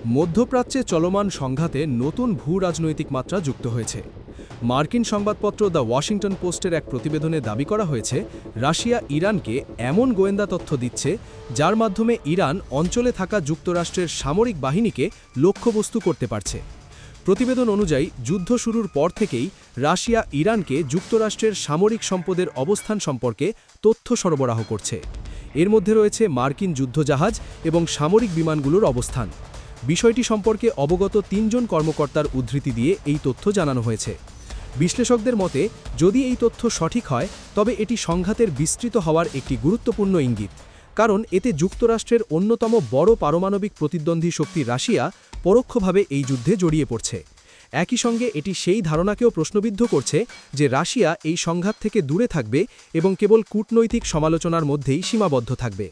মধ্যপ্রাচ্যে চলমান সংঘাতে নতুন ভূ-রাজনৈতিক মাত্রা যুক্ত হয়েছে। মার্কিন সংবাদপত্র দ্য ওয়াশিংটন পোস্টের এক প্রতিবেদনে দাবি করা হয়েছে, রাশিয়া ইরানকে এমন গোয়েন্দা তথ্য দিচ্ছে যার মাধ্যমে ইরান অঞ্চলে থাকা যুক্তরাষ্ট্রের সামরিক বাহিনীকে লক্ষ্যবস্তু করতে পারছে। প্রতিবেদন অনুযায়ী যুদ্ধ শুরুর পর থেকেই রাশিয়া ইরানকে যুক্তরাষ্ট্রের সামরিক সম্পদের অবস্থান সম্পর্কে তথ্য সরবরাহ করছে। এর মধ্যে রয়েছে মার্কিন যুদ্ধজাহাজ এবং সামরিক বিমানগুলোর অবস্থান। বিষয়টি সম্পর্কে অবগত ৩ জন কর্মকর্তার উদ্ধৃতি দিয়ে এই তথ্য জানানো হয়েছে। বিশ্লেষকদের মতে, যদি এই তথ্য সঠিক হয় তবে এটি সংঘাতের বিস্তৃত হওয়ার একটি গুরুত্বপূর্ণ ইঙ্গিত, কারণ এতে যুক্তরাষ্ট্রের অন্যতম বড় পারমাণবিক প্রতিদ্বন্দ্বী শক্তি রাশিয়া পরোক্ষভাবে এই যুদ্ধে জড়িয়ে পড়ছে। একই সঙ্গে এটি সেই ধারণাকেও প্রশ্নবিদ্ধ করছে যে রাশিয়া এই সংঘাত থেকে দূরে থাকবে এবং কেবল কূটনৈতিক সমালোচনার মধ্যেই সীমাবদ্ধ থাকবে।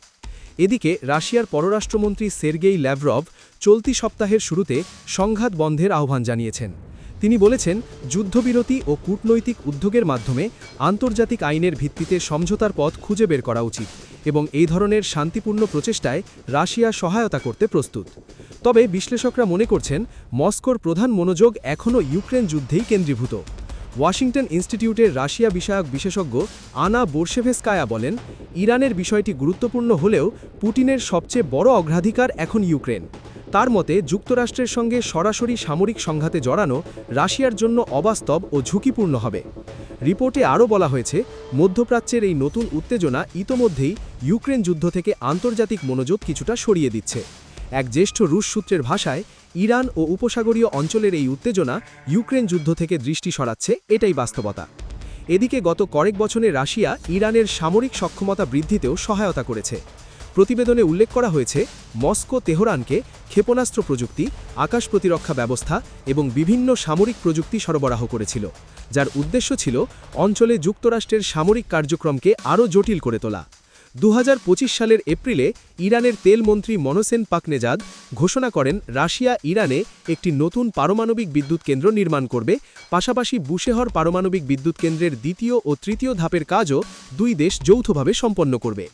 এদিকে রাশিয়ার পররাষ্ট্রমন্ত্রী সের্গেই ল্যাভরভ চলতি সপ্তাহের শুরুতে সংঘাত বন্ধের আহ্বান জানিয়েছেন। তিনি বলেছেন, যুদ্ধবিরতি ও কূটনৈতিক উদ্যোগের মাধ্যমে আন্তর্জাতিক আইনের ভিত্তিতে সমঝোতার পথ খুঁজে বের করা উচিত এবং এই ধরনের শান্তিপূর্ণ প্রচেষ্টায় রাশিয়া সহায়তা করতে প্রস্তুত। তবে বিশ্লেষকরা মনে করছেন, মস্কোর প্রধান মনোযোগ এখনও ইউক্রেন যুদ্ধেই কেন্দ্রীভূত। ওয়াশিংটন ইনস্টিটিউটের রাশিয়া বিষয়ক বিশেষজ্ঞ আনা বোরশেভস্কায়া বলেন, ইরানের বিষয়টি গুরুত্বপূর্ণ হলেও পুতিনের সবচেয়ে বড় অগ্রাধিকার এখন ইউক্রেন। তার মতে, যুক্তরাষ্ট্রের সঙ্গে সরাসরি সামরিক সংঘাতে জড়ানো রাশিয়ার জন্য অবাস্তব ও ঝুঁকিপূর্ণ হবে। রিপোর্টে আরও বলা হয়েছে, মধ্যপ্রাচ্যের এই নতুন উত্তেজনা ইতোমধ্যেই ইউক্রেন যুদ্ধ থেকে আন্তর্জাতিক মনোযোগ কিছুটা সরিয়ে দিচ্ছে। এক জ্যেষ্ঠ রুশ সূত্রের ভাষায়, ইরান ও উপসাগরীয় অঞ্চলের এই উত্তেজনা ইউক্রেন যুদ্ধ থেকে দৃষ্টি সরাচ্ছে, এটাই বাস্তবতা। এদিকে গত কয়েক বছরে রাশিয়া ইরানের সামরিক সক্ষমতা বৃদ্ধিতেও সহায়তা করেছে। প্রতিবেদনে উল্লেখ করা হয়েছে, মস্কো তেহরানকে ক্ষেপণাস্ত্র প্রযুক্তি, আকাশ প্রতিরক্ষা ব্যবস্থা এবং বিভিন্ন সামরিক প্রযুক্তি সরবরাহ করেছিল, যার উদ্দেশ্য ছিল অঞ্চলে যুক্তরাষ্ট্রের সামরিক কার্যক্রমকে আরও জটিল করে তোলা। 2025 সালের এপ্রিলে ইরানের তেলমন্ত্রী মনোসেন পাকনেজাদ ঘোষণা করেন, রাশিয়া ইরানে একটি নতুন পারমাণবিক বিদ্যুৎ কেন্দ্র নির্মাণ করবে, পাশাপাশি বুশেহর পারমাণবিক বিদ্যুৎ কেন্দ্রের দ্বিতীয় ও তৃতীয় ধাপের কাজও দুই দেশ যৌথভাবে সম্পন্ন করবে।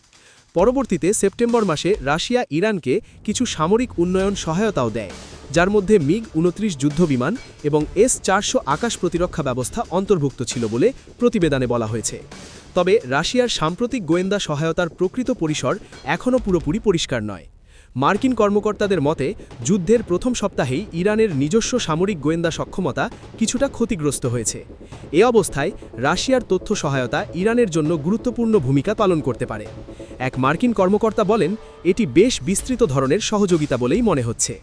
পরবর্তীতে সেপ্টেম্বর মাসে রাশিয়া ইরানকে কিছু সামরিক উন্নয়ন সহায়তাও দেয়, যার মধ্যে মিগ-29 যুদ্ধবিমান এবং S-400 আকাশ প্রতিরক্ষা ব্যবস্থা অন্তর্ভুক্ত ছিল বলে প্রতিবেদনে বলা হয়েছে। তবে রাশিয়ার সাম্প্রতিক গোয়েন্দা সহায়তার প্রকৃত পরিসর এখনও পুরোপুরি পরিষ্কার নয়। মার্কিন কর্মকর্তাদের মতে, যুদ্ধের প্রথম সপ্তাহেই ইরানের নিজস্ব সামরিক গোয়েন্দা সক্ষমতা কিছুটা ক্ষতিগ্রস্ত হয়েছে। এ অবস্থায় রাশিয়ার তথ্য সহায়তা ইরানের জন্য গুরুত্বপূর্ণ ভূমিকা পালন করতে পারে। এক মার্কিন কর্মকর্তা বলেন, এটি বেশ বিস্তৃত ধরনের সহযোগিতা বলেই মনে হচ্ছে।